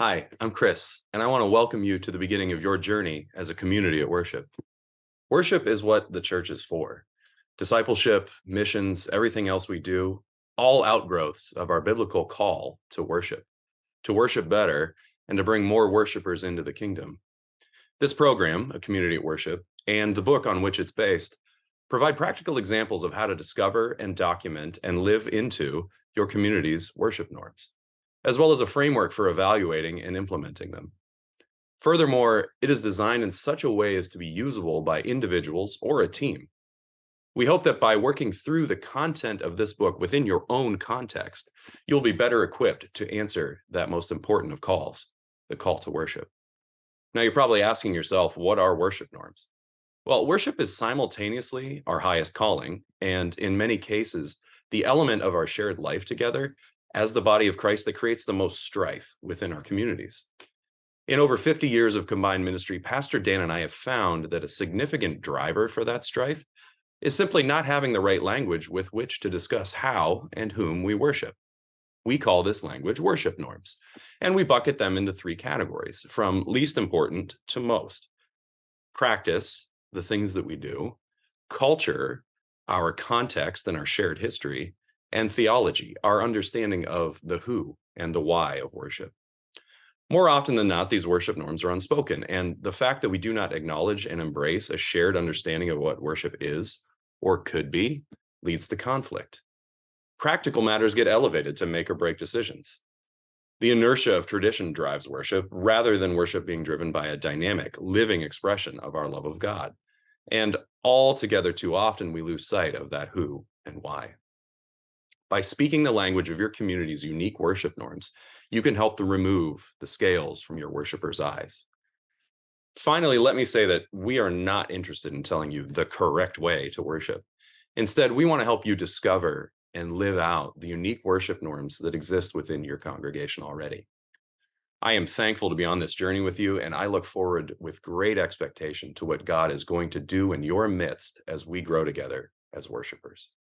Hi, I'm Chris, and I want to welcome you to the beginning of your journey as a community at worship. Worship is what the church is for. Discipleship, missions, everything else we do, all outgrowths of our biblical call to worship better, and to bring more worshipers into the kingdom. This program, A Community at Worship, and the book on which it's based provide practical examples of how to discover and document and live into your community's worship norms, as well as a framework for evaluating and implementing them. Furthermore, it is designed in such a way as to be usable by individuals or a team. We hope that by working through the content of this book within your own context, you'll be better equipped to answer that most important of calls, the call to worship. Now, you're probably asking yourself, what are worship norms? Well, worship is simultaneously our highest calling, and in many cases, the element of our shared life together as the body of Christ that creates the most strife within our communities. In over 50 years of combined ministry, Pastor Dan and I have found that a significant driver for that strife is simply not having the right language with which to discuss how and whom we worship. We call this language worship norms, and we bucket them into three categories from least important to most: practice, the things that we do; culture, our context and our shared history; and theology, our understanding of the who and the why of worship. More often than not, these worship norms are unspoken, and the fact that we do not acknowledge and embrace a shared understanding of what worship is or could be leads to conflict. Practical matters get elevated to make or break decisions. The inertia of tradition drives worship rather than worship being driven by a dynamic, living expression of our love of God. And altogether too often, we lose sight of that who and why. By speaking the language of your community's unique worship norms, you can help to remove the scales from your worshipers' eyes. Finally, let me say that we are not interested in telling you the correct way to worship. Instead, we want to help you discover and live out the unique worship norms that exist within your congregation already. I am thankful to be on this journey with you, and I look forward with great expectation to what God is going to do in your midst as we grow together as worshipers.